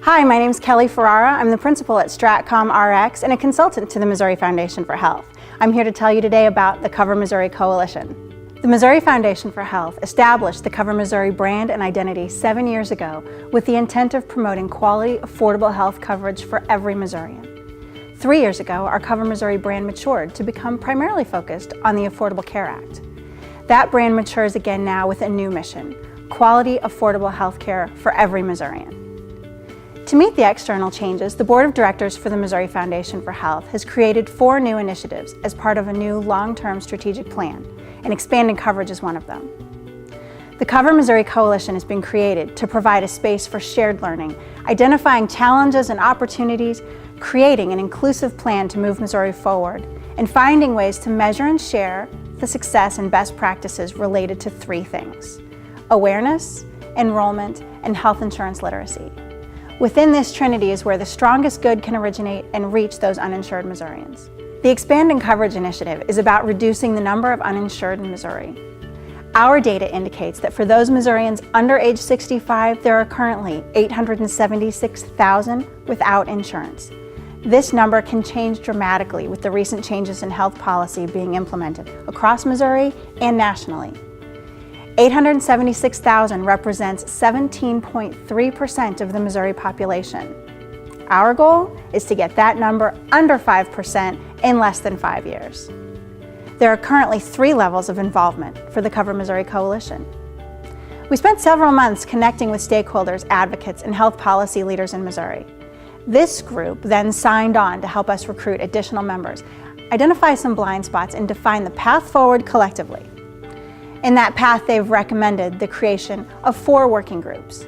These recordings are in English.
Hi, my name is Kelly Ferrara. I'm the principal at Stratcom RX and a consultant to the Missouri Foundation for Health. I'm here to tell you today about the Cover Missouri Coalition. The Missouri Foundation for Health established the Cover Missouri brand and identity 7 years ago with the intent of promoting quality, affordable health coverage for every Missourian. 3 years ago, our Cover Missouri brand matured to become primarily focused on the Affordable Care Act. That brand matures again now with a new mission: quality, affordable health care for every Missourian. To meet the external changes, the Board of Directors for the Missouri Foundation for Health has created 4 new initiatives as part of a new long-term strategic plan, and expanding coverage is one of them. The Cover Missouri Coalition has been created to provide a space for shared learning, identifying challenges and opportunities, creating an inclusive plan to move Missouri forward, and finding ways to measure and share the success and best practices related to 3 things: awareness, enrollment, and health insurance literacy. Within this trinity is where the strongest good can originate and reach those uninsured Missourians. The Expanding Coverage Initiative is about reducing the number of uninsured in Missouri. Our data indicates that for those Missourians under age 65, there are currently 876,000 without insurance. This number can change dramatically with the recent changes in health policy being implemented across Missouri and nationally. 876,000 represents 17.3% of the Missouri population. Our goal is to get that number under 5% in less than 5 years. There are currently 3 levels of involvement for the Cover Missouri Coalition. We spent several months connecting with stakeholders, advocates, and health policy leaders in Missouri. This group then signed on to help us recruit additional members, identify some blind spots, and define the path forward collectively. In that path, they've recommended the creation of 4 working groups.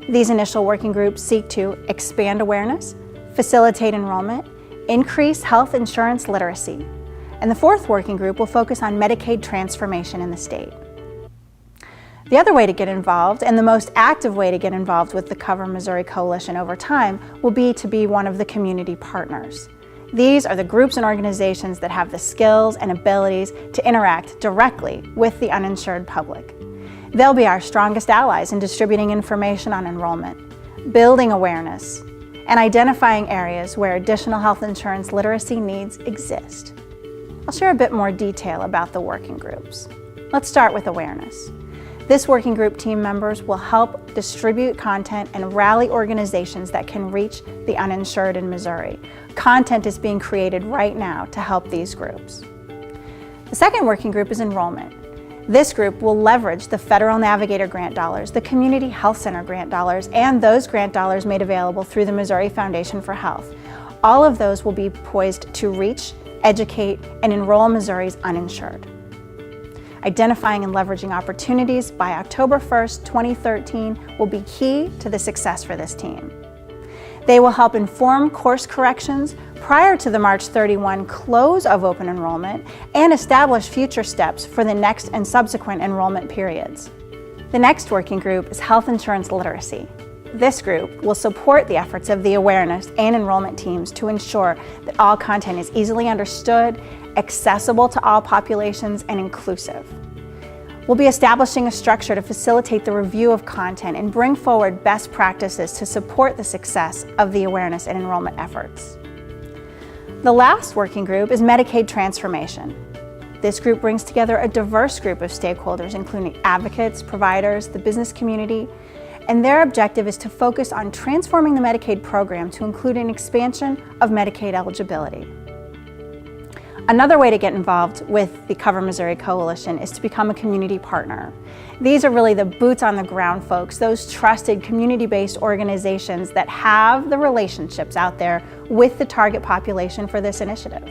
These initial working groups seek to expand awareness, facilitate enrollment, increase health insurance literacy, and the 4th working group will focus on Medicaid transformation in the state. The other way to get involved, and the most active way to get involved with the Cover Missouri Coalition over time, will be to be one of the community partners. These are the groups and organizations that have the skills and abilities to interact directly with the uninsured public. They'll be our strongest allies in distributing information on enrollment, building awareness, and identifying areas where additional health insurance literacy needs exist. I'll share a bit more detail about the working groups. Let's start with awareness. This working group team members will help distribute content and rally organizations that can reach the uninsured in Missouri. Content is being created right now to help these groups. The second working group is enrollment. This group will leverage the Federal Navigator grant dollars, the Community Health Center grant dollars, and those grant dollars made available through the Missouri Foundation for Health. All of those will be poised to reach, educate, and enroll Missouri's uninsured. Identifying and leveraging opportunities by October 1st, 2013 will be key to the success for this team. They will help inform course corrections prior to the March 31 close of open enrollment and establish future steps for the next and subsequent enrollment periods. The next working group is health insurance literacy. This group will support the efforts of the awareness and enrollment teams to ensure that all content is easily understood, accessible to all populations, and inclusive. We'll be establishing a structure to facilitate the review of content and bring forward best practices to support the success of the awareness and enrollment efforts. The last working group is Medicaid transformation. This group brings together a diverse group of stakeholders, including advocates, providers, the business community, and their objective is to focus on transforming the Medicaid program to include an expansion of Medicaid eligibility. Another way to get involved with the Cover Missouri Coalition is to become a community partner. These are really the boots on the ground folks, those trusted community-based organizations that have the relationships out there with the target population for this initiative.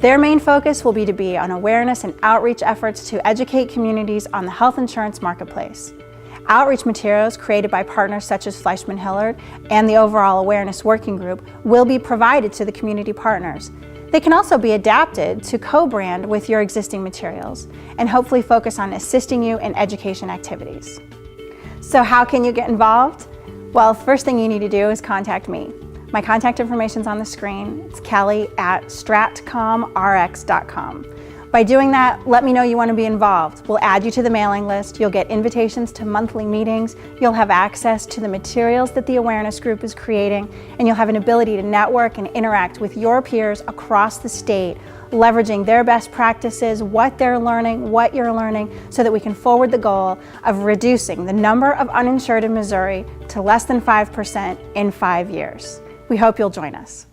Their main focus will be to be on awareness and outreach efforts to educate communities on the health insurance marketplace. Outreach materials created by partners such as Fleischman-Hillard and the Overall Awareness Working Group will be provided to the community partners. They can also be adapted to co-brand with your existing materials and hopefully focus on assisting you in education activities. So how can you get involved? Well, first thing you need to do is contact me. My contact information is on the screen. It's Kelly@stratcomrx.com. By doing that, let me know you want to be involved. We'll add you to the mailing list. You'll get invitations to monthly meetings. You'll have access to the materials that the awareness group is creating, and you'll have an ability to network and interact with your peers across the state, leveraging their best practices, what they're learning, what you're learning, so that we can forward the goal of reducing the number of uninsured in Missouri to less than 5% in 5 years. We hope you'll join us.